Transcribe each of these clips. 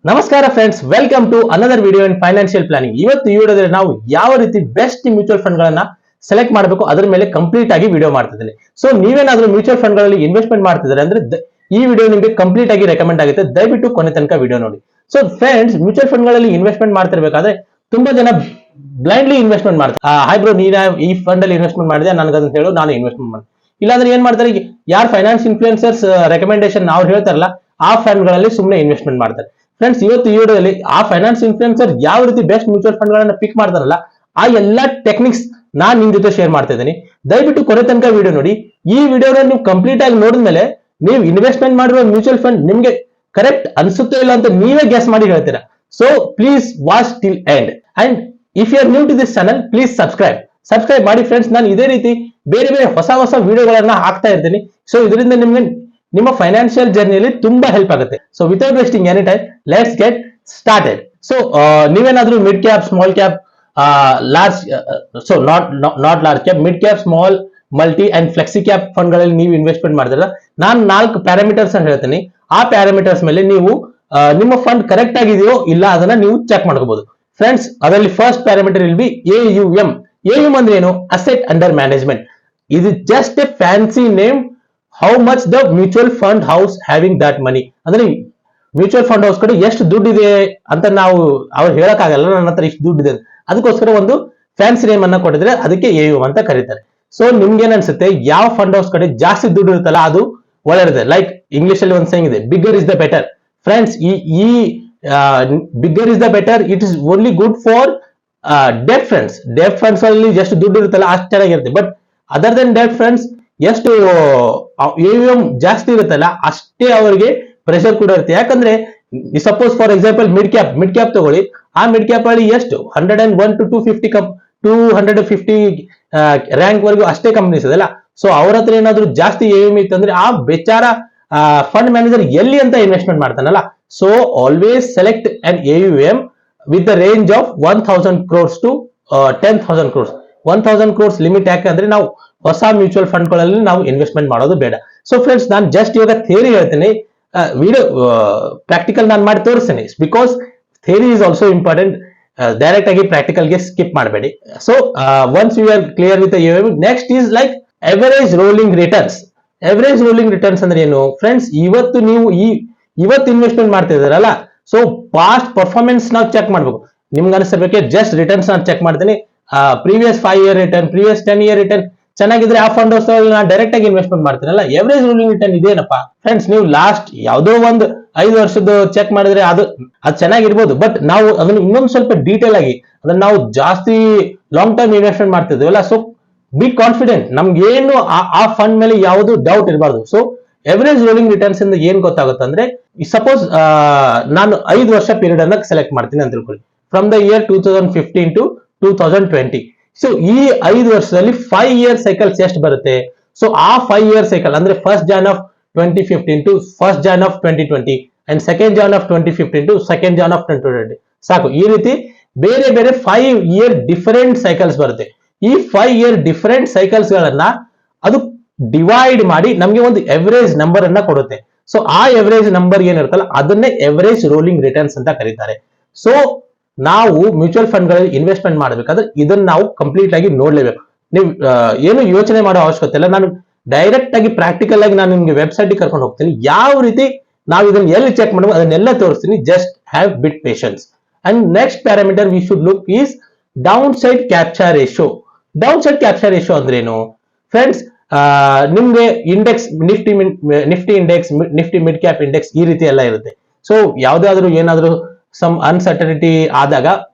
ನಮಸ್ಕಾರ friends, welcome to another video in financial planning. ಇವತ್ತು ಈ ವಿಡಿಯೋದಲ್ಲಿ ನಾವು ಯಾವ ರೀತಿ ಬೆಸ್ಟ್ ಮ್ಯೂಚುವಲ್ ಫಂಡ್ ಗಳನ್ನ ಸೆಲೆಕ್ಟ್ ಮಾಡಬೇಕು ಅದರ ಮೇಲೆ ಕಂಪ್ಲೀಟ್ ಆಗಿ ವಿಡಿಯೋ ಮಾಡ್ತಿದ್ದೀನಿ. ಸೊ ನೀವೇನಾದ್ರೂ ಮ್ಯೂಚುವಲ್ ಫಂಡ್ ಗಳಲ್ಲಿ ಇನ್ವೆಸ್ಟ್ಮೆಂಟ್ ಮಾಡ್ತಿದ್ರೆ ಅಂದ್ರೆ ಈ ವಿಡಿಯೋ ನಿಮಗೆ ಕಂಪ್ಲೀಟ್ ಆಗಿ ರೆಕಮೆಂಡ್ ಆಗುತ್ತೆ. ದಯವಿಟ್ಟು ಕೊನೆ ತನಕ ವಿಡಿಯೋ ನೋಡಿ. ಸೊ ಫ್ರೆಂಡ್ಸ್, ಮ್ಯೂಚುವಲ್ ಫಂಡ್ ಗಳಲ್ಲಿ ಇನ್ವೆಸ್ಟ್ಮೆಂಟ್ ಮಾಡ್ತಿರ್ಬೇಕಾದ್ರೆ ತುಂಬಾ ಜನ ಬ್ಲೈಂಡ್ಲಿ ಇನ್ವೆಸ್ಟ್ಮೆಂಟ್ ಮಾಡ್ತಾರೆ. ಹೈ ಬ್ರೋ, ನೀನ ಈ ಫಂಡ್ ಅಲ್ಲಿ ಇನ್ವೆಸ್ಟ್ಮೆಂಟ್ ಮಾಡಿದೆ, ನನಗೆ ಅದನ್ನ ಹೇಳು, ನಾನು ಇನ್ವೆಸ್ಟ್ಮೆಂಟ್ ಮಾಡಿದೆ. ಇಲ್ಲಾಂದ್ರೆ ಏನ್ ಮಾಡ್ತಾರೆ, ಯಾರು ಫೈನಾನ್ಸ್ ಇನ್ಫ್ಲೂಯೆನ್ಸರ್ಸ್ ರೆಕಮೆಂಡೇಶನ್ ನಾವು ಹೇಳ್ತಾರಲ್ಲ ಆ ಫಂಡ್ ಗಳಲ್ಲಿ ಸುಮ್ಮನೆ ಇನ್ವೆಸ್ಟ್ಮೆಂಟ್ ಮಾಡ್ತಾರೆ. ಫ್ರೆಂಡ್ಸ್, ಇವತ್ತು ಈ ವಿಡಿಯೋದಲ್ಲಿ ಆ ಫೈನಾನ್ಸ್ ಇನ್ಫ್ಲೂಯೆನ್ಸರ್ ಯಾವ ರೀತಿ ಬೆಸ್ಟ್ ಮ್ಯೂಚುವಲ್ ಫಂಡ್ ಗಳನ್ನ ಪಿಕ್ ಮಾಡ್ತಾರಲ್ಲ ಆ ಎಲ್ಲಾ ಟೆಕ್ನಿಕ್ಸ್ ನಾನ್ ನಿಮ್ ಜೊತೆ ಶೇರ್ ಮಾಡ್ತಾ ಇದ್ದೀನಿ. ದಯವಿಟ್ಟು ಕೊನೆ ತನಕ ವಿಡಿಯೋ ನೋಡಿ. ಈ ವಿಡಿಯೋನ ನೀವು ಕಂಪ್ಲೀಟ್ ಆಗಿ ನೋಡಿದ್ಮೇಲೆ ನೀವು ಇನ್ವೆಸ್ಟ್ಮೆಂಟ್ ಮಾಡಿರುವ ಮ್ಯೂಚುವಲ್ ಫಂಡ್ ನಿಮ್ಗೆ ಕರೆಕ್ಟ್ ಅನ್ಸುತ್ತೋ ಇಲ್ಲ ಅಂತ ನೀವೇ ಗೆಸ್ ಮಾಡಿ ಹೇಳ್ತೀರಾ. So please watch till end. And if you are new to this channel, please subscribe ಮಾಡಿ ಫ್ರೆಂಡ್ಸ್. ನಾನು ಇದೇ ರೀತಿ ಬೇರೆ ಬೇರೆ ಹೊಸ ವಿಡಿಯೋಗಳನ್ನ ಹಾಕ್ತಾ ಇರ್ತೀನಿ. ಸೊ ಇದರಿಂದ ನಿಮ್ಗೆ ನಿಮ್ಮ ಫೈನಾನ್ಷಿಯಲ್ ಜರ್ನಿಯಲ್ಲಿ ತುಂಬಾ ಹೆಲ್ಪ್ ಆಗುತ್ತೆ. So without wasting any time, let's get started. So ನೀವೇನಾದ್ರೂ mid cap, small cap, large, so not large cap, mid cap, small, multi and flexi cap fund ಗಳಲ್ಲಿ ನೀವು ಇನ್ವೆಸ್ಟ್ಮೆಂಟ್ ಮಾಡಿದ್ರೆ ನಾನು 4 ಪ್ಯಾರಾಮೀಟರ್ಸ್ ಅಂತ ಹೇಳ್ತೀನಿ. ಆ ಪ್ಯಾರಾಮೀಟರ್ಸ್ ಮೇಲೆ ನೀವು ನಿಮ್ಮ ಫಂಡ್ ಕರೆಕ್ಟ್ ಆಗಿದೆಯೋ ಇಲ್ಲ ಅದನ್ನ ನೀವು ಚೆಕ್ ಮಾಡ್ಕೋಬಹುದು. ಫ್ರೆಂಡ್ಸ್, ಅದರಲ್ಲಿ first parameter will be AUM. AUM ಅಂದ್ರೆ ಏನು? Asset under management. ಇದು just a fancy name. How much the mutual fund house having that money, ಅಂದ್ರೆ ಮ್ಯೂಚುವಲ್ ಫಂಡ್ ಹೌಸ್ ಕಡೆ ಎಷ್ಟು ದುಡ್ಡು ಇದೆ ಅಂತ ನಾವು ಅವ್ರು ಹೇಳಕ್ಕಾಗಲ್ಲ, ನನ್ನ ಹತ್ರ ಇಷ್ಟು ದುಡ್ಡು ಇದೆ. ಅದಕ್ಕೋಸ್ಕರ ಒಂದು ಫ್ಯಾನ್ಸಿ ನೇಮ್ ಅನ್ನ ಕೊಟ್ಟಿದ್ರೆ ಅದಕ್ಕೆ AUM ಅಂತ ಕರೀತಾರೆ. ಸೊ ನಿಮ್ಗೆ ಏನ್ ಅನ್ಸುತ್ತೆ, ಯಾವ ಫಂಡ್ ಹೌಸ್ ಕಡೆ ಜಾಸ್ತಿ ದುಡ್ಡು ಇರುತ್ತಲ್ಲ ಅದು ಒಳ್ಳೆದಿದೆ. ಲೈಕ್ ಇಂಗ್ಲಿಷ್ ಅಲ್ಲಿ ಒಂದು ಸೇಯಿಂಗ್ ಇದೆ, bigger is the better. Friends, ಈ bigger is the better, it is only good for debt funds. Debt funds ಅಲ್ಲಿ ಎಷ್ಟು ದುಡ್ಡು ಇರುತ್ತಲ್ಲ ಅಷ್ಟು ಚೆನ್ನಾಗಿರುತ್ತೆ. But other than debt funds ಎಷ್ಟು AUM ಜಾಸ್ತಿ ಇರುತ್ತಲ್ಲ ಅಷ್ಟೇ ಅವರಿಗೆ ಪ್ರೆಷರ್ ಕೂಡ ಇರುತ್ತೆ. ಯಾಕಂದ್ರೆ suppose for example mid cap ತಗೊಳ್ಳಿ. ಆ ಮಿಡ್ ಕ್ಯಾಪ್ ಅಲ್ಲಿ ಎಷ್ಟು 101 to 250 ರ್ಯಾಂಕ್ ವರೆಗೂ ಅಷ್ಟೇ ಕಂಪನೀಸ್ ಅದಲ್ಲ. ಸೊ ಅವ್ರ ಹತ್ರ ಏನಾದ್ರು ಜಾಸ್ತಿ AUM ಇತ್ತಂದ್ರೆ ಆ ಬೆಚಾರ ಫಂಡ್ ಮ್ಯಾನೇಜರ್ ಎಲ್ಲಿ ಅಂತ ಇನ್ವೆಸ್ಟ್ಮೆಂಟ್ ಮಾಡ್ತಾನಲ್ಲ. So always select an AUM with the range of 1000 crores to 10,000 crores. 1000 crores limit. ಯಾಕಂದ್ರೆ ನಾವು ಹೊಸ ಮ್ಯೂಚುವಲ್ ಫಂಡ್ ಗಳಲ್ಲಿ ನಾವು ಇನ್ವೆಸ್ಟ್ಮೆಂಟ್ ಮಾಡೋದು ಬೇಡ. ಸೊ ಫ್ರೆಂಡ್ಸ್, ನಾನು ಜಸ್ಟ್ ಇವಾಗ ಥಿಯರಿ ಹೇಳ್ತೀನಿ, ವಿಡಿಯೋ ಪ್ರಾಕ್ಟಿಕಲ್ ನಾನು ಮಾಡಿ ತೋರಿಸ್ತೀನಿ. Because theory is also important. Direct ಆಗಿ ಪ್ರಾಕ್ಟಿಕಲ್ ಗೆ ಸ್ಕಿಪ್ ಮಾಡಬೇಡಿ. So once you are clear with AUM, next is like average rolling returns. Average rolling returns ಅಂದ್ರೆ ಏನು ಫ್ರೆಂಡ್ಸ್? ಇವತ್ತು ನೀವು ಇವತ್ತು ಇನ್ವೆಸ್ಟ್ಮೆಂಟ್ ಮಾಡ್ತಿದಾರಲ್ಲ, ಸೊ ಪಾಸ್ಟ್ ಪರ್ಫಾರ್ಮೆನ್ಸ್ ನಾವು ಚೆಕ್ ಮಾಡ್ಬೇಕು. ನಿಮ್ಗೆ ಅನಿಸ್ತಿರ್ಬೇಕು ಜಸ್ಟ್ ರಿಟರ್ನ್ಸ್ ನಾನು ಚೆಕ್ ಮಾಡ್ತೀನಿ, previous 5 year return, previous 10 year return ಚೆನ್ನಾಗಿದ್ರೆ ಆ ಫಂಡ್ ಹೌಸ್ ನಾನು ಡೈರೆಕ್ಟ್ ಆಗಿ ಇನ್ವೆಸ್ಟ್ಮೆಂಟ್ ಮಾಡ್ತೀನಲ್ಲ. ಎವರೇಜ್ ರೂಲಿಂಗ್ ರಿಟರ್ನ್ ಇದೇನಪ್ಪ ಫ್ರೆಂಡ್ಸ್? ನೀವು ಲಾಸ್ಟ್ ಯಾವುದೋ ಒಂದು 5 ವರ್ಷದ ಚೆಕ್ ಮಾಡಿದ್ರೆ ಅದು ಚೆನ್ನಾಗಿರ್ಬೋದು. ಬಟ್ ನಾವು ಅದನ್ನ ಇನ್ನೊಂದು ಸ್ವಲ್ಪ ಡೀಟೇಲ್ ಆಗಿ ಅದನ್ನ ನಾವು ಜಾಸ್ತಿ ಲಾಂಗ್ ಟರ್ಮ್ ಇನ್ವೆಸ್ಟ್ಮೆಂಟ್ ಮಾಡ್ತಿದ್ವಲ್ಲ. ಸೊ ಬಿ ಕಾನ್ಫಿಡೆಂಟ್, ನಮ್ಗೆ ಏನು ಆ ಫಂಡ್ ಮೇಲೆ ಯಾವುದು ಡೌಟ್ ಇರಬಾರ್ದು. ಸೊ ಎವರೇಜ್ ರೋಲಿಂಗ್ ರಿಟರ್ನ್ಸ್ ಇಂದ ಏನ್ ಗೊತ್ತಾಗುತ್ತೆ ಅಂದ್ರೆ, ಸಪೋಸ್ ನಾನು 5 ವರ್ಷ ಪೀರಿಯಡ್ ಅನ್ನ ಸೆಲೆಕ್ಟ್ ಮಾಡ್ತೀನಿ ಅಂತ ತಿಳ್ಕೊಳ್ಳಿ. From the year 2015 to 2020. So ಈ 5 ವರ್ಷದಲ್ಲಿ 5 year ಸೈಕಲ್ಸ್ ಎಷ್ಟು ಬರುತ್ತೆ? ಸೊ ಆ 5 year ಸೈಕಲ್ ಅಂದ್ರೆ 1st Jan of 2015 to 1st Jan of 2020 and 2nd Jan of 2015 to 2nd Jan of 2020. ಸಾಕು. ಈ ರೀತಿ ಬೇರೆ ಬೇರೆ 5 year ಡಿಫರೆಂಟ್ ಸೈಕಲ್ಸ್ ಬರುತ್ತೆ. ಈ 5 year ಡಿಫರೆಂಟ್ ಸೈಕಲ್ಸ್ ಗಳನ್ನ ಅದು ಡಿವೈಡ್ ಮಾಡಿ ನಮ್ಗೆ ಒಂದು ಎವರೇಜ್ ನಂಬರ್ ಅನ್ನ ಕೊಡುತ್ತೆ. ಸೊ ಆ ಎವರೇಜ್ ನಂಬರ್ ಏನಿರುತ್ತಲ್ಲ ಅದನ್ನೇ ಎವರೇಜ್ ರೋಲಿಂಗ್ ರಿಟರ್ನ್ಸ್ ಅಂತ ಕರೀತಾರೆ. ಸೊ ನಾವು ಮ್ಯೂಚುವಲ್ ಫಂಡ್ ಗಳಲ್ಲಿ ಇನ್ವೆಸ್ಟ್ಮೆಂಟ್ ಮಾಡಬೇಕಾದ್ರೆ ಇದನ್ನ ನಾವು ಕಂಪ್ಲೀಟ್ ಆಗಿ ನೋಡ್ಲೇಬೇಕು. ನೀವು ಏನು ಯೋಚನೆ ಮಾಡೋ ಅವಶ್ಯಕತೆ ಇಲ್ಲ. ನಾನು ಡೈರೆಕ್ಟ್ ಆಗಿ ಪ್ರಾಕ್ಟಿಕಲ್ ಆಗಿ ನಾನು ನಿಮ್ಗೆ ವೆಬ್ಸೈಟ್ ಕರ್ಕೊಂಡು ಹೋಗ್ತೀನಿ. ಯಾವ ರೀತಿ ನಾವು ಇದನ್ನ ಎಲ್ಲಿ ಚೆಕ್ ಮಾಡಬೇಕು ಅದನ್ನೆಲ್ಲ ತೋರಿಸ್ತೀನಿ. Just have bit patience. And next parameter we should look is down side capture ratio. Down side capture ratio ಅಂದ್ರೆ ಏನು ಫ್ರೆಂಡ್ಸ್? ನಿಮ್ಗೆ index Nifty index, Nifty mid cap index ಈ ರೀತಿ ಎಲ್ಲ ಇರುತ್ತೆ. ಸೊ ಯಾವ್ದಾದ್ರು ಏನಾದ್ರು ಸಮ್ ಅನ್ಸರ್ಟನಿಟಿ ಆದಾಗ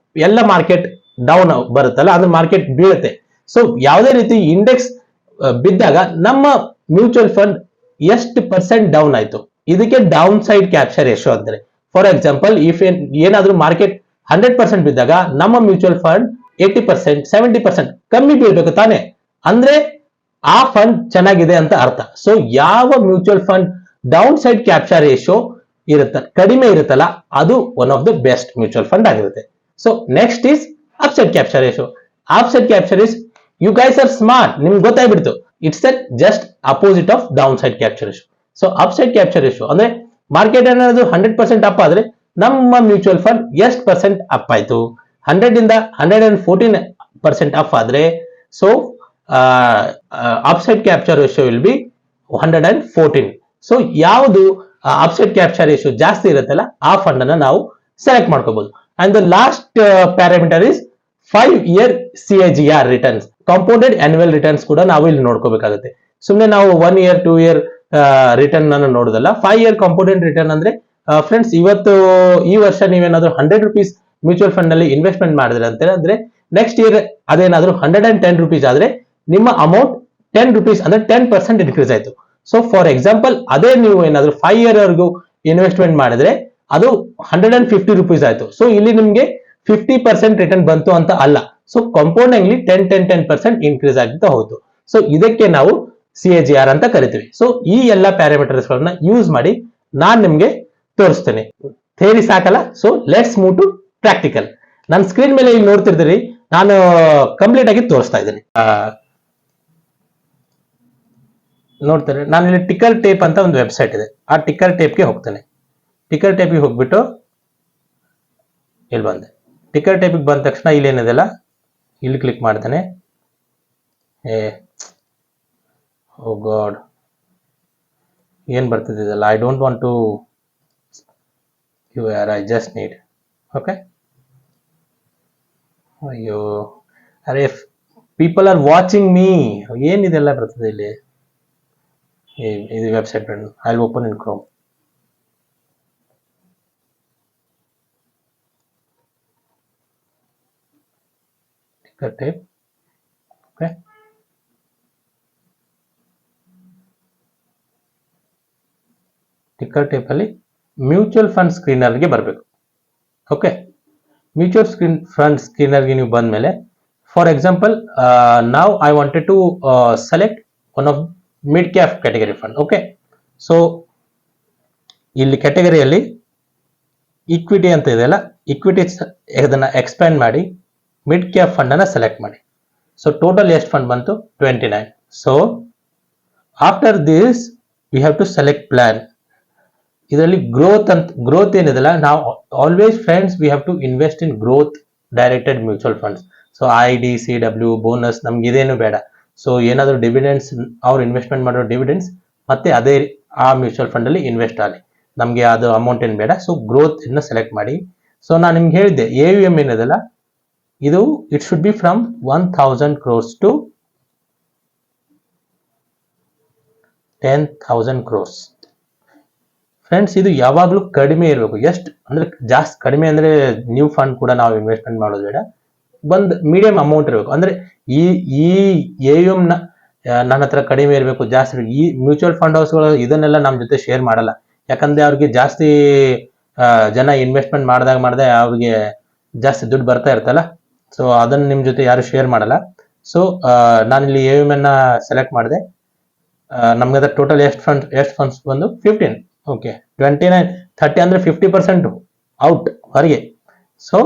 ಎಲ್ಲ ಮಾರ್ಕೆಟ್ ಡೌನ್ ಬರುತ್ತಲ್ಲ, ಅಂದ್ರೆ ಮಾರ್ಕೆಟ್ ಬೀಳುತ್ತೆ. ಸೊ ಯಾವುದೇ ರೀತಿ ಇಂಡೆಕ್ಸ್ ಬಿದ್ದಾಗ ನಮ್ಮ ಮ್ಯೂಚುವಲ್ ಫಂಡ್ ಎಷ್ಟು ಪರ್ಸೆಂಟ್ ಡೌನ್ ಆಯ್ತು, ಇದಕ್ಕೆ ಡೌನ್ ಸೈಡ್ ಕ್ಯಾಪ್ಚರ್ ರೇಷಿಯೋ ಅಂತಾರೆ. ಫಾರ್ ಎಕ್ಸಾಂಪಲ್, ಇಫ್ ಏನಾದ್ರೂ ಮಾರ್ಕೆಟ್ 100% ಬಿದ್ದಾಗ ನಮ್ಮ ಮ್ಯೂಚುವಲ್ ಫಂಡ್ 80%, 70% ಕಮ್ಮಿ ಬೀಳ್ಬೇಕು ತಾನೆ, ಅಂದ್ರೆ ಆ ಫಂಡ್ ಚೆನ್ನಾಗಿದೆ ಅಂತ ಅರ್ಥ. ಸೊ ಯಾವ mutual fund downside capture ratio ಕಡಿಮೆ ಇರುತ್ತಲ್ಲ ಅದು one of the best mutual fund ಆಗಿರುತ್ತೆ. So next is upside capture ratio. Upside capture is, you guys are smart, ನಿಮ್ಗೆ ಗೊತ್ತಾಗ್ಬಿಡ್ತು, it's that just opposite of downside capture ratio. So upside capture ratio ಅಂದ್ರೆ market ಏನಾದ್ರು 100% up ಆದ್ರೆ ನಮ್ಮ mutual fund ಎಷ್ಟು percent up ಆಯ್ತು, 100 ಇಂದ 114% up ಆದ್ರೆ so upside capture ratio will be 114. So ಯಾವುದು ಅಪ್ಸೈಡ್ ಕ್ಯಾಪ್ಚರ್ ರೇಷಿಯೋ ಜಾಸ್ತಿ ಇರುತ್ತಲ್ಲ ಆ ಫಂಡ್ ಅನ್ನ ನಾವು ಸೆಲೆಕ್ಟ್ ಮಾಡ್ಕೋಬಹುದು. And the last parameter is 5-year CAGR returns, compounded annual returns ಕೂಡ ನಾವು ಇಲ್ಲಿ ನೋಡ್ಕೋಬೇಕಾಗುತ್ತೆ. ಸುಮ್ಮನೆ ನಾವು 1 year 2 year ರಿಟರ್ನ್ ಅನ್ನು ನೋಡೋದಲ್ಲ. 5-year ಕಾಂಪೌಂಡೆಡ್ ರಿಟರ್ನ್ ಅಂದ್ರೆ ಫ್ರೆಂಡ್ಸ್, ಈ ವರ್ಷ ನೀವೇನಾದ್ರೂ 100 rupees ಮ್ಯೂಚುವಲ್ ಫಂಡ್ ನಲ್ಲಿ ಇನ್ವೆಸ್ಟ್ಮೆಂಟ್ ಮಾಡಿದ್ರೆ ಅಂದ್ರೆ ನೆಕ್ಸ್ಟ್ ಇಯರ್ ಅದೇನಾದ್ರೂ 110 rupees ಆದ್ರೆ ನಿಮ್ಮ ಅಮೌಂಟ್ 10 rupees ಅಂದ್ರೆ 10% ಇನ್ಕ್ರೀಸ್ ಆಯ್ತು. ಸೊ ಫಾರ್ ಎಕ್ಸಾಂಪಲ್, ಅದೇ ನೀವು ಏನಾದ್ರೂ 5 year ವರೆಗೂ ಇನ್ವೆಸ್ಟ್ಮೆಂಟ್ ಮಾಡಿದ್ರೆ ಅದು 150 rupees ಆಯ್ತು. ಸೊ ಇಲ್ಲಿ ನಿಮ್ಗೆ 50% ರಿಟರ್ನ್ ಬಂತು ಅಂತ ಅಲ್ಲ. ಸೊ ಕಾಂಪೌಂಡಿಂಗ್ಲಿ 10% ಇನ್ಕ್ರೀಸ್ ಆಗ್ತಾ ಹೋಯ್ತು. ಸೊ ಇದಕ್ಕೆ ನಾವು CAGR ಅಂತ ಕರಿತೀವಿ. ಸೊ ಈ ಎಲ್ಲ ಪ್ಯಾರಾಮೀಟರ್ಸ್ ಗಳನ್ನ ಯೂಸ್ ಮಾಡಿ ನಾನ್ ನಿಮ್ಗೆ ತೋರಿಸ್ತೇನೆ. ಥಿಯರಿ ಸಾಕಲ್ಲ, so let's move to practical. ನನ್ನ ಸ್ಕ್ರೀನ್ ಮೇಲೆ ಇಲ್ಲಿ ನೋಡ್ತಿರ್ತೀರಿ, ನಾನು ಕಂಪ್ಲೀಟ್ ಆಗಿ ತೋರಿಸ್ತಾ ಇದ್ದೀನಿ. ನೋಡ್ತಾರೆ, ನಾನು ಇಲ್ಲಿ ಟಿಕ್ಕರ್ ಟೇಪ್ ಅಂತ ಒಂದು ವೆಬ್ಸೈಟ್ ಇದೆ, ಆ ಟಿಕ್ಕರ್ ಟೇಪ್ಗೆ ಹೋಗ್ತೇನೆ. ಟಿಕ್ಕರ್ ಟೇಪ್ಗೆ ಹೋಗ್ಬಿಟ್ಟು ಇಲ್ಲಿ ಬಂದೆ. ಟಿಕ್ಕರ್ ಟೇಪಿಗೆ ಬಂದ ತಕ್ಷಣ ಇಲ್ಲಿ ಏನಿದೆಲ್ಲ ಇಲ್ಲಿ ಕ್ಲಿಕ್ ಮಾಡ್ತೇನೆ. ಓ ಗಾಡ್, ಏನ್ ಬರ್ತಿದ್ದಲ್ಲ, I don't want to I just need okay. ಅಯ್ಯೋ, ಅರೆ ಪೀಪಲ್ ಆರ್ ವಾಚಿಂಗ್ ಮೀ, ಏನಿದೆಲ್ಲ ಬರ್ತದೆ ಇಲ್ಲಿ. ಇದು website I will open in Chrome. Ticker tape okay. Ticker tape ಅಲ್ಲಿ ಮ್ಯೂಚುವಲ್ ಫಂಡ್ ಸ್ಕ್ರೀನರ್ಗೆ ಬರಬೇಕು. ಓಕೆ, ಮ್ಯೂಚುವಲ್ ಫಂಡ್ ಸ್ಕ್ರೀನರ್ಗೆ ನೀವು ಬಂದ ಮೇಲೆ, ಫಾರ್ ಎಕ್ಸಾಂಪಲ್ ನಾವು I wanted to select one of mid cap category fund. Okay, so ಇಲ್ಲಿ ಕ್ಯಾಟಗರಿಯಲ್ಲಿ ಇಕ್ವಿಟಿ ಅಂತ ಇದೆಯಲ್ಲ, ಇಕ್ವಿಟಿ ಅದನ್ನ ಎಕ್ಸ್ಪ್ಯಾಂಡ್ ಮಾಡಿ ಮಿಡ್ ಕ್ಯಾಪ್ ಫಂಡ್ ಅನ್ನ ಸೆಲೆಕ್ಟ್ ಮಾಡಿ. ಸೊ ಟೋಟಲ್ ಎಷ್ಟು ಫಂಡ್ ಬಂತು? 29. So after this we have to select plan. ಇದರಲ್ಲಿ ಗ್ರೋತ್ ಏನಿದೆಲ್ಲ, ನಾವು always friends we have to invest in growth directed mutual funds. So IDCW bonus ನಮ್ಗೆ ಇದೇನು ಬೇಡ. ಸೊ ಏನಾದರೂ ಡಿವಿಡೆಂಡ್ಸ್, ಅವ್ರು ಇನ್ವೆಸ್ಟ್ಮೆಂಟ್ ಮಾಡೋ ಡಿವಿಡೆಂಡ್ಸ್ ಮತ್ತೆ ಅದೇ ಆ ಮ್ಯೂಚುವಲ್ ಫಂಡ್ ಅಲ್ಲಿ ಇನ್ವೆಸ್ಟ್ ಆಗಲಿ, ನಮಗೆ ಅದು ಅಮೌಂಟ್ ಏನು ಬೇಡ. ಸೊ ಗ್ರೋತ್ ಇನ್ನ ಸೆಲೆಕ್ಟ್ ಮಾಡಿ. ಸೊ ನಾನು ನಿಮ್ಗೆ ಹೇಳಿದ್ದೆ AUM ಏನಿದೆಲ್ಲ, ಇದು it should be from 1000 crores to 10,000 crores. Friends, ಇದು ಯಾವಾಗಲೂ ಕಡಿಮೆ ಇರಬೇಕು. ಎಷ್ಟು ಅಂದ್ರೆ ಜಾಸ್ತಿ ಕಡಿಮೆ ಅಂದ್ರೆ ನ್ಯೂ ಫಂಡ್ ಕೂಡ ನಾವು ಇನ್ವೆಸ್ಟ್ಮೆಂಟ್ ಮಾಡೋದು ಬೇಡ, ಒಂದು ಮೀಡಿಯಂ ಅಮೌಂಟ್ ಇರಬೇಕು. ಅಂದ್ರೆ ಈ AUM ನನ್ನ ಹತ್ರ ಕಡಿಮೆ ಇರಬೇಕು, ಜಾಸ್ತಿ ಇರಬೇಕು. ಈ ಮ್ಯೂಚುವಲ್ ಫಂಡ್ ಹೌಸ್ಗಳು ಇದನ್ನೆಲ್ಲ ನಮ್ಮ ಜೊತೆ ಶೇರ್ ಮಾಡಲ್ಲ, ಯಾಕಂದ್ರೆ ಅವ್ರಿಗೆ ಜಾಸ್ತಿ ಜನ ಇನ್ವೆಸ್ಟ್ಮೆಂಟ್ ಮಾಡಿದಾಗ ಅವ್ರಿಗೆ ಜಾಸ್ತಿ ದುಡ್ಡು ಬರ್ತಾ ಇರ್ತಲ್ಲ. ಸೊ ಅದನ್ನ ನಿಮ್ ಜೊತೆ ಯಾರು ಶೇರ್ ಮಾಡಲ್ಲ. ಸೊ ನಾನಿಲ್ಲಿ AUM ಅನ್ನ ಸೆಲೆಕ್ಟ್ ಮಾಡಿದೆ. ನಮ್ಗೆ ಅದ್ರ ಟೋಟಲ್ ಎಷ್ಟು ಫಂಡ್ಸ್ ಬಂದು 15. ಓಕೆ, 29 30 ಅಂದ್ರೆ 50% ಔಟ್ ಹೊರಗೆ. ಸೊ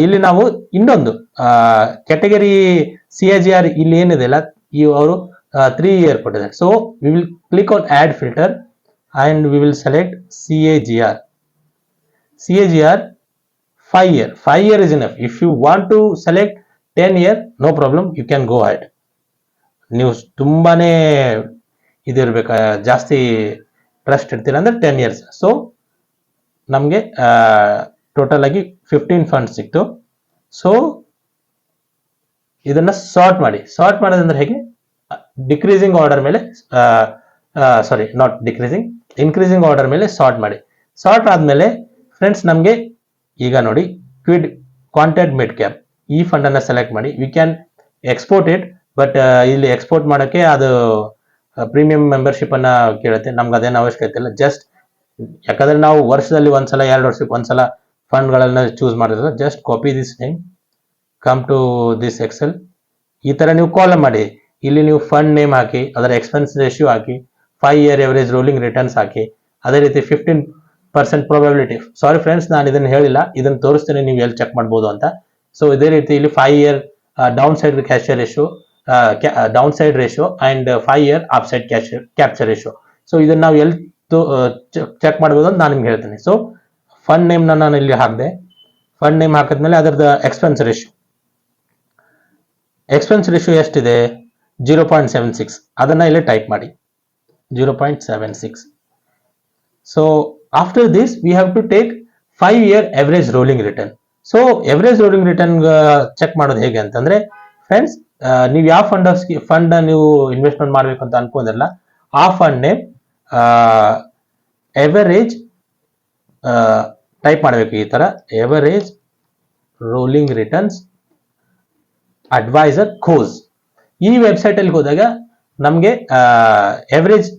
ಇಲ್ಲಿ ನಾವು ಇನ್ನೊಂದು ಕ್ಯಾಟಗರಿ CAGR ಇಲ್ಲಿ ಏನಿದೆ ಅಲ್ಲ, ಅವರು 3 year ಕೊಟ್ಟಿದ್ದಾರೆ. So we will click on add filter and we will select CAGR 5 year. 5 year is enough. If you want to select 10 year, no problem, you can go ahead. ನೀವು ತುಂಬಾನೇ ಇದಿರ್ಬೇಕು, ಜಾಸ್ತಿ trust ಇರ್ತೀರ ಅಂದ್ರೆ 10 years. ಸೊ ನಮಗೆ total ಆಗಿ 15 fund ಸಿಕ್ತು. So ಇದನ್ನ sort ಮಾಡೋದಂದ್ರೆ ಹೇಗೆ, ಡಿಕ್ರೀಸಿಂಗ್ ಆರ್ಡರ್ ಮೇಲೆ sorry not decreasing, increasing order ಮೇಲೆ ಸಾರ್ಟ್ ಮಾಡಿ. ಸಾರ್ಟ್ ಆದ್ಮೇಲೆ ಫ್ರೆಂಡ್ಸ್, ನಮಗೆ ಈಗ ನೋಡಿ ಕ್ವಾಂಟೆಡ್ ಮಿಡ್ ಕ್ಯಾಪ್ ಈ ಫಂಡ್ ಅನ್ನ ಸೆಲೆಕ್ಟ್ ಮಾಡಿ. We can export it, but ಇಲ್ಲಿ ಎಕ್ಸ್ಪೋರ್ಟ್ ಮಾಡೋಕ್ಕೆ ಅದು ಪ್ರೀಮಿಯಂ ಮೆಂಬರ್ಶಿಪ್ ಅನ್ನ ಕೇಳುತ್ತೆ. ನಮ್ಗೆ ಅದೇನು ಅವಶ್ಯಕತೆ ಇಲ್ಲ. ಜಸ್ಟ್ ಯಾಕಂದ್ರೆ ನಾವು ವರ್ಷದಲ್ಲಿ ಒಂದ್ಸಲ 2 ವರ್ಷಕ್ಕೆ ಒಂದ್ಸಲ ಫಂಡ್ ಗಳನ್ನ ಚೂಸ್ ಮಾಡಿದ್ರೆ, just copy this name, come to this Excel. ಈ ತರ ನೀವು ಕಾಲಮ್ ಮಾಡಿ, ಇಲ್ಲಿ ನೀವು ಫಂಡ್ ನೇಮ್ ಹಾಕಿ, ಅದರ ಎಕ್ಸ್ಪೆನ್ಸ್ ರೇಷಿಯೋ ಹಾಕಿ, 5 year ಎವರೇಜ್ ರೋಲಿಂಗ್ ರಿಟರ್ನ್ಸ್ ಹಾಕಿ, ಅದೇ ರೀತಿ 15% ಪ್ರಾಬಬಿಲಿಟಿ. ಸಾರಿ ಫ್ರೆಂಡ್ಸ್, ನಾನು ಇದನ್ನ ಹೇಳಿಲ್ಲ, ಇದನ್ನ ತೋರಿಸ್ತೇನೆ, ನೀವು ಎಲ್ಲಿ ಚೆಕ್ ಮಾಡ್ಬೋದು ಅಂತ. ಸೊ ಇದೇ ರೀತಿ ಇಲ್ಲಿ 5 year down side capture ratio, down side ratio and 5 year up side capture ratio. So ಇದನ್ನ ನಾವು ಎಲ್ಲಿ ಚೆಕ್ ಮಾಡ್ಬೋದು ಅಂತ ನಾನು ನಿಮ್ಗೆ ಹೇಳ್ತೀನಿ. ಸೊ ಫಂಡ್ ನೇಮ್ ನಾನು ಇಲ್ಲಿ ಹಾಕಿದೆ. ಫಂಡ್ ನೇಮ್ ಹಾಕಿದ್ಮೇಲೆ ಅದರದ್ದು ಎಕ್ಸ್ಪೆನ್ಸ್ ರೇಷಿಯೋ ಎಷ್ಟಿದೆ? 0.76. ಅದನ್ನ ಇಲ್ಲಿ ಟೈಪ್ ಮಾಡಿ, 0.76. So after this we have to take 5-year average rolling return. So average rolling return check ಮಾಡೋದು ಹೇಗೆ ಅಂತಂದ್ರೆ ಫ್ರೆಂಡ್ಸ್, ನೀವು ಯಾವ ಫಂಡ್ ನೀವು ಇನ್ವೆಸ್ಟ್ಮೆಂಟ್ ಮಾಡಬೇಕು ಅಂತ ಅನ್ಕೊಂಡಿರಲ್ಲ, ಆ ಫಂಡ್ ನೇಮ್ ಎವರೇಜ್ ಟೈಪ್ ಮಾಡಬೇಕು. ಈ ತರ ಎವರೇಜ್ ರೋಲಿಂಗ್ ರಿಟರ್ನ್ಸ್ ಅಡ್ವೈಸರ್ ಕೋಸ್. ಈ ವೆಬ್ಸೈಟ್ ಅಲ್ಲಿ ಹೋದಾಗ ನಮಗೆ ಎವರೇಜ್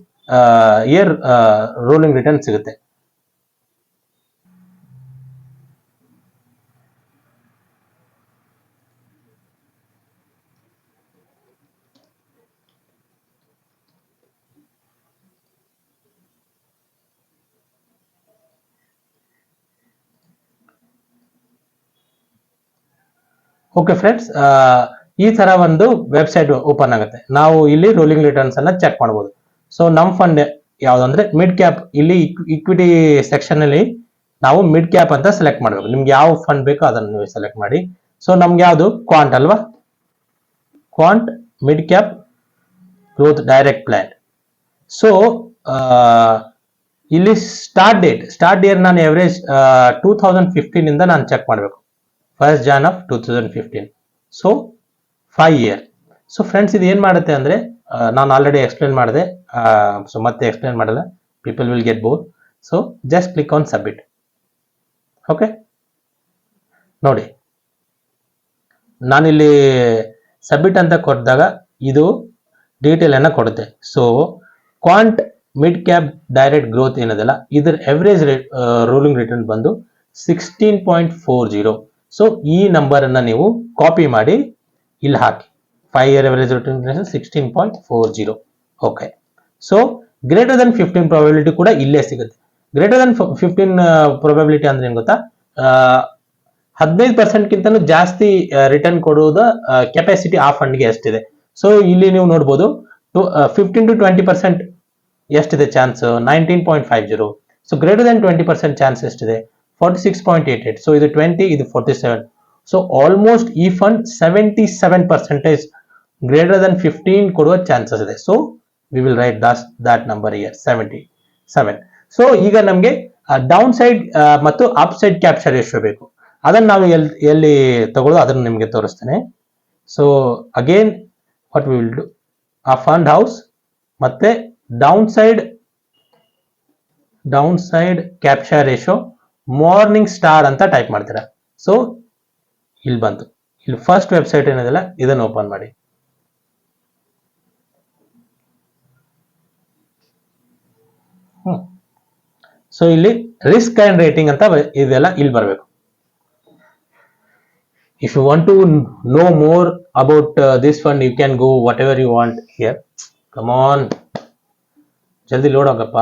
ಇಯರ್ ರೋಲಿಂಗ್ ರಿಟರ್ನ್ ಸಿಗುತ್ತೆ. ಓಕೆ ಫ್ರೆಂಡ್ಸ್, ಈ ತರ ಒಂದು ವೆಬ್ಸೈಟ್ ಓಪನ್ ಆಗುತ್ತೆ. ನಾವು ಇಲ್ಲಿ ರೋಲಿಂಗ್ ರಿಟರ್ನ್ಸ್ ಅನ್ನ ಚೆಕ್ ಮಾಡಬಹುದು. ಸೊ ನಮ್ ಫಂಡ್ ಯಾವ್ದಂದ್ರೆ ಮಿಡ್ ಕ್ಯಾಪ್. ಇಲ್ಲಿ ಇಕ್ವಿಟಿ ಸೆಕ್ಷನ್ ಅಲ್ಲಿ ನಾವು ಮಿಡ್ ಕ್ಯಾಪ್ ಅಂತ ಸೆಲೆಕ್ಟ್ ಮಾಡಬೇಕು. ನಿಮ್ಗೆ ಯಾವ ಫಂಡ್ ಬೇಕೋ ಅದನ್ನು ನೀವು ಸೆಲೆಕ್ಟ್ ಮಾಡಿ. ಸೊ ನಮ್ಗೆ ಯಾವುದು ಕ್ವಾಂಟ್ ಅಲ್ವಾ, Quant mid cap growth direct plan. So ಇಲ್ಲಿ ಸ್ಟಾರ್ಟ್ ಇಯರ್ ನಾನು ಎವರೇಜ್ 2015 ಇಂದ ನಾನು ಚೆಕ್ ಮಾಡಬೇಕು. 1st Jan of 2015. So 5 year. So friends, ಇದು ಏನ್ ಮಾಡುತ್ತೆ ಅಂದ್ರೆ ನಾನು ಆಲ್ರೆಡಿ ಎಕ್ಸ್ಪ್ಲೇನ್ ಮಾಡಿದೆ, ಸೊ ಮತ್ತೆ ಎಕ್ಸ್ಪ್ಲೇನ್ ಮಾಡಲ್ಲ, people will get bore. So just click on submit. Okay, ನೋಡಿ ನಾನಿಲ್ಲಿ ಸಬ್ಮಿಟ್ ಅಂತ ಕೊಟ್ಟಾಗ ಇದು ಡೀಟೇಲ್ ಅನ್ನ ಕೊಡುತ್ತೆ. So Quant mid cap direct growth ಏನದಲ್ಲ, ಇದ್ರ ಎವರೇಜ್ ರೋಲಿಂಗ್ ರಿಟರ್ನ್ ಬಂದು 16.40. ಸೊ ಈ ನಂಬರ್ ಅನ್ನ ನೀವು ಕಾಪಿ ಮಾಡಿ ಇಲ್ಲಿ ಹಾಕಿ. 5 year average return 16.40. Okay, so greater than 15 probability ಕೂಡ ಇಲ್ಲೇ ಸಿಗುತ್ತೆ. ಗ್ರೇಟರ್ ದನ್ 15 ಪ್ರಾಬಬಿಲಿಟಿ ಅಂದ್ರೆ ಏನ್ ಗೊತ್ತಾ, 15% ಗಿಂತನೂ ಜಾಸ್ತಿ ರಿಟರ್ನ್ ಕೊಡುವುದ ಕೆಪಾಸಿಟಿ ಆ ಫಂಡ್ಗೆ ಎಷ್ಟಿದೆ. ಸೊ ಇಲ್ಲಿ ನೀವು ನೋಡ್ಬೋದು 15 to 20% ಎಷ್ಟಿದೆ chance, 19.50. So greater than 20% chance ಎಷ್ಟಿದೆ, 46.88. ಸೊ ಇದು 20, ಇದು 47. ಸೊ ಆಲ್ಮೋಸ್ಟ್ ಈ ಫಂಡ್ 77% ಗ್ರೇಟರ್ ದನ್ 15 ಕೊಡುವ ಚಾನ್ಸಸ್ ಇದೆ. So we will write that number year 77. So ಈಗ ನಮಗೆ ಡೌನ್ ಸೈಡ್ ಮತ್ತು ಅಪ್ ಸೈಡ್ ಕ್ಯಾಪ್ಚರ್ ರೇಷಿಯೋ ಬೇಕು. ಅದನ್ನು ನಾವು ಎಲ್ಲಿ ತಗೊಳ್ಳೋದು ಅದನ್ನು ನಿಮಗೆ ತೋರಿಸ್ತೇನೆ. So again what we will do, ಆ ಫಂಡ್ ಹೌಸ್ ಮತ್ತೆ down side capture ratio morning star ಅಂತ ಟೈಪ್ ಮಾಡ್ತೀರಾ. ಸೊ ಇಲ್ಲಿ ಬಂತು, ಇಲ್ಲಿ ಫಸ್ಟ್ ವೆಬ್ಸೈಟ್ ಏನಿದೆಲ್ಲ ಇದನ್ನು ಓಪನ್ ಮಾಡಿ. ಸೊ ಇಲ್ಲಿ ರಿಸ್ಕ್ ಅಂಡ್ ರೇಟಿಂಗ್ ಅಂತ ಇದೆಲ್ಲ ಇಲ್ಲಿ ಬರಬೇಕು. If you want to know more about this fund, you can go whatever you want here. Come on, ಜಲ್ದಿ ಲೋಡ್ ಆಗಪ್ಪ,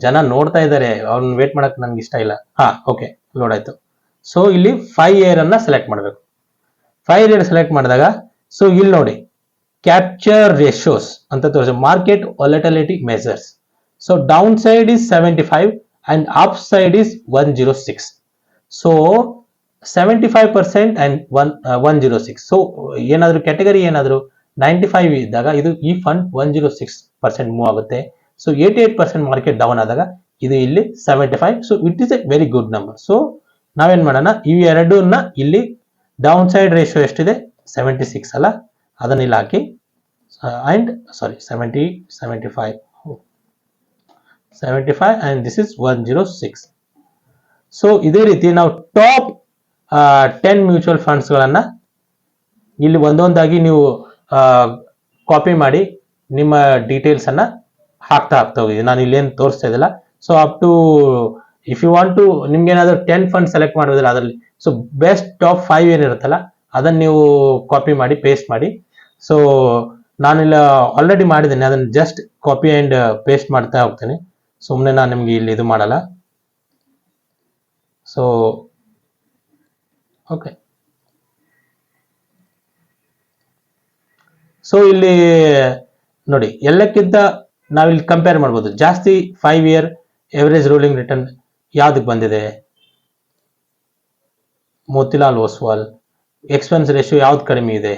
ಜನ ನೋಡ್ತಾ ಇದ್ದಾರೆ, ಅವ್ರನ್ನ ವೇಟ್ ಮಾಡಕ್ ನಂಗೆ ಇಷ್ಟ ಇಲ್ಲ. ಓಕೆ, ಲೋಡ್ ಆಯ್ತು. ಸೊ ಇಲ್ಲಿ 5 year ಅನ್ನ ಸೆಲೆಕ್ಟ್ ಮಾಡಬೇಕು. 5 year ಸೆಲೆಕ್ಟ್ ಮಾಡಿದಾಗ ಸೊ ಇಲ್ಲಿ ನೋಡಿ ಕ್ಯಾಪ್ಚರ್ ರೇಷಿಯೋಸ್ ಅಂತ ತೋರಿಸಿ, market volatility measures. So down side is 75 and up side is 106. So 75% and 106. So ಏನಾದ್ರು ಕ್ಯಾಟಗರಿ ಏನಾದ್ರು 95 ಇದ್ದಾಗ ಈ ಫಂಡ್ 106% ಮೂವ್ ಆಗುತ್ತೆ. ಸೊ 88% ಮಾರ್ಕೆಟ್ ಡೌನ್ ಆದಾಗ ಇದು ಇಲ್ಲಿ 75. So it is A very good number. So ನಾವೇನ್ ಮಾಡೋಣ, ಇವು ಎರಡನ್ನ ಇಲ್ಲಿ ಡೌನ್ ಸೈಡ್ ರೇಷಿಯೋ ಎಷ್ಟಿದೆ 76 ಅಲ್ಲ, ಅದನ್ನ ಇಲ್ಲಿ ಹಾಕಿ and sorry 75 and this is 106. So ಇದೇ ರೀತಿ ನಾವು ಟಾಪ್ 10 ಮ್ಯೂಚುವಲ್ ಫಂಡ್ಸ್ ಗಳನ್ನ ಇಲ್ಲಿ ಒಂದೊಂದಾಗಿ ನೀವು ಕಾಪಿ ಮಾಡಿ ನಿಮ್ಮ ಡೀಟೇಲ್ಸ್ ಅನ್ನ ಹಾಕ್ತಾ ಹೋಗಿ. ನಾನು ಇಲ್ಲೇನು ತೋರಿಸ್ತಾ ಇದ್ದಿಲ್ಲ. So up to if you want to, ನಿಮ್ಗೆ ಏನಾದ್ರು 10 ಫಂಡ್ ಸೆಲೆಕ್ಟ್ ಮಾಡೋದಿಲ್ಲ ಅದರಲ್ಲಿ, ಸೊ ಬೆಸ್ಟ್ ಟಾಪ್ 5 ಏನಿರುತ್ತಲ್ಲ ಅದನ್ನ ನೀವು ಕಾಪಿ ಮಾಡಿ ಪೇಸ್ಟ್ ಮಾಡಿ. ಸೊ ನಾನಿಲ್ಲ ಆಲ್ರೆಡಿ ಮಾಡಿದ್ದೇನೆ, ಅದನ್ನ ಜಸ್ಟ್ ಕಾಪಿ ಅಂಡ್ ಪೇಸ್ಟ್ ಮಾಡ್ತಾ ಹೋಗ್ತೇನೆ. ಸುಮ್ಮನೆ ನಾನು ನಿಮ್ಗೆ ಇಲ್ಲಿ ಇದು ಮಾಡಲ್ಲ. ಸೊ ಓಕೆ, ಸೊ ಇಲ್ಲಿ ನೋಡಿ ಎಲ್ಲಕ್ಕಿಂತ ನಾವಿಲ್ಲಿ ಕಂಪೇರ್ ಮಾಡ್ಬೋದು. ಜಾಸ್ತಿ 5 year ಎವರೇಜ್ ರೋಲಿಂಗ್ ರಿಟರ್ನ್ ಯಾವ್ದಕ್ಕೆ ಬಂದಿದೆ, ಮೋತಿಲಾಲ್ ಓಸ್ವಾಲ್, ಎಕ್ಸ್ಪೆನ್ಸ್ ರೇಷಿಯೋ ಯಾವ್ದು ಕಡಿಮೆ ಇದೆ,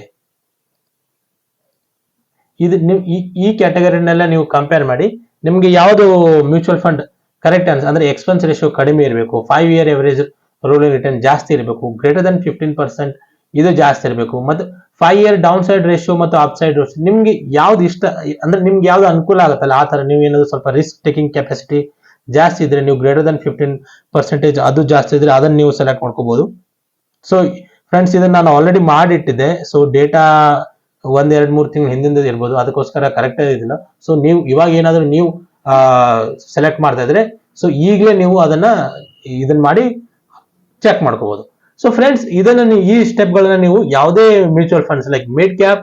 ಇದು ನೀವು ಈ ಕ್ಯಾಟಗರಿನೆಲ್ಲ ನೀವು ಕಂಪೇರ್ ಮಾಡಿ ನಿಮ್ಗೆ ಯಾವುದು ಮ್ಯೂಚುವಲ್ ಫಂಡ್ ಕರೆಕ್ಟ್ ಅಂದ್ರೆ ಎಕ್ಸ್ಪೆನ್ಸ್ ರೇಷಿಯೋ ಕಡಿಮೆ ಇರಬೇಕು, 5 year ಎವರೇಜ್ ರೂಲಿಂಗ್ ರಿಟರ್ನ್ ಜಾಸ್ತಿ ಇರಬೇಕು, ಗ್ರೇಟರ್ ದನ್ 15% ಇದು ಜಾಸ್ತಿ ಇರಬೇಕು, ಮತ್ತು 5 year ಡೌನ್ ಸೈಡ್ ರೇಷಿಯೋ ಮತ್ತು ಅಪ್ ಸೈಡ್ ರೇಷಿಯೋ ನಿಮ್ಗೆ ಯಾವ್ದು ಇಷ್ಟ ಅಂದ್ರೆ ನಿಮ್ಗೆ ಯಾವ್ದು ಅನುಕೂಲ ಆಗುತ್ತಲ್ಲ ಆ ತರ ನೀವು ಏನಾದ್ರು ಸ್ವಲ್ಪ ರಿಸ್ಕ್ ಟೇಕಿಂಗ್ ಕೆಪಾಸಿಟಿ ಜಾಸ್ತಿ ಇದ್ರೆ ನೀವು ಗ್ರೇಟರ್ ದನ್ 15% ಅದು ಜಾಸ್ತಿ ಇದ್ರೆ ಅದನ್ನ ನೀವು ಸೆಲೆಕ್ಟ್ ಮಾಡ್ಕೋಬಹುದು. ಸೊ ಫ್ರೆಂಡ್ಸ್ ಇದನ್ನ ನಾನು ಆಲ್ರೆಡಿ ಮಾಡಿಟ್ಟಿದ್ದೆ. ಸೊ ಡೇಟಾ 1-2-3 ತಿಂಗಳು ಹಿಂದಿಂದ ಇರ್ಬೋದು, ಅದಕ್ಕೋಸ್ಕರ ಕರೆಕ್ಟ್ ಇದಿಲ್ಲ. ಸೊ ನೀವು ಇವಾಗ ಏನಾದ್ರು ನೀವು ಸೆಲೆಕ್ಟ್ ಮಾಡ್ತಾ ಇದ್ರೆ ಸೊ ಈಗಲೇ ನೀವು ಇದನ್ನ ಮಾಡಿ ಚೆಕ್ ಮಾಡ್ಕೋಬಹುದು. ಸೊ ಫ್ರೆಂಡ್ಸ್ ಈ ಸ್ಟೆಪ್ಗಳನ್ನ ನೀವು ಯಾವುದೇ mutual funds like mid cap,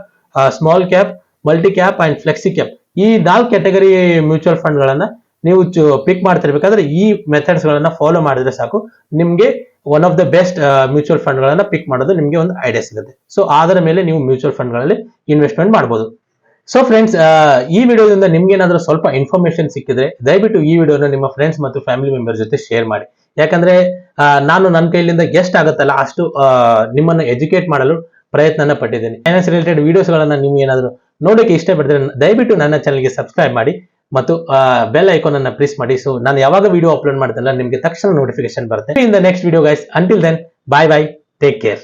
small cap, multi cap and flexi cap ಈ 4 ಕ್ಯಾಟಗರಿ ಮ್ಯೂಚುವಲ್ ಫಂಡ್ ಗಳನ್ನ ನೀವು ಪಿಕ್ ಮಾಡ್ತಿರ್ಬೇಕಾದ್ರೆ ಈ ಮೆಥಡ್ಸ್ ಗಳನ್ನ ಫಾಲೋ ಮಾಡಿದ್ರೆ ಸಾಕು, ನಿಮ್ಗೆ one of the best mutual fund ಗಳನ್ನ ಪಿಕ್ ಮಾಡೋದು ನಿಮ್ಗೆ ಒಂದು ಐಡಿಯಾ ಸಿಗುತ್ತೆ. ಸೊ ಅದರ ಮೇಲೆ ನೀವು ಮ್ಯೂಚುವಲ್ ಫಂಡ್ ಗಳಲ್ಲಿ ಇನ್ವೆಸ್ಟ್ಮೆಂಟ್ ಮಾಡಬಹುದು. ಸೊ ಫ್ರೆಂಡ್ಸ್ ಈ ವಿಡಿಯೋದಿಂದ ನಿಮ್ಗೆ ಏನಾದ್ರೂ ಸ್ವಲ್ಪ ಇನ್ಫಾರ್ಮೇಶನ್ ಸಿಕ್ಕಿದ್ರೆ ದಯವಿಟ್ಟು ಈ ವಿಡಿಯೋನ ನಿಮ್ಮ ಫ್ರೆಂಡ್ಸ್ ಮತ್ತು ಫ್ಯಾಮಿಲಿ ಮೆಂಬರ್ ಜೊತೆ ಶೇರ್ ಮಾಡಿ. ಯಾಕಂದ್ರೆ ನಾನು ನನ್ನ ಕೈಲಿಂದ ಎಷ್ಟು ಆಗುತ್ತಲ್ಲ ಅಷ್ಟು ನಿಮ್ಮನ್ನ ಎಜುಕೇಟ್ ಮಾಡಲು ಪ್ರಯತ್ನ ಪಟ್ಟಿದ್ದೇನೆ. ಫೈನಾನ್ಸ್ ರಿಲೇಟೆಡ್ ವಿಡಿಯೋಸ್ ಗಳನ್ನ ನೀವು ಏನಾದ್ರು ನೋಡೋಕೆ ಇಷ್ಟಪಟ್ಟಿದ್ರೆ ದಯವಿಟ್ಟು ನನ್ನ ಚಾನಲ್ಗೆ ಸಬ್ಸ್ಕ್ರೈಬ್ ಮಾಡಿ ಮತ್ತು ಬೆಲ್ ಐಕಾನ್ ಅನ್ನ ಪ್ರೆಸ್ ಮಾಡಿ. ಸೊ ನಾನು ಯಾವಾಗ ವಿಡಿಯೋ ಅಪ್ಲೋಡ್ ಮಾಡ್ತೇನಲ್ಲ ನಿಮಗೆ ತಕ್ಷಣ ನೋಟಿಫಿಕೇಶನ್ ಬರುತ್ತೆ. In the next video guys, until then, bye bye, take care.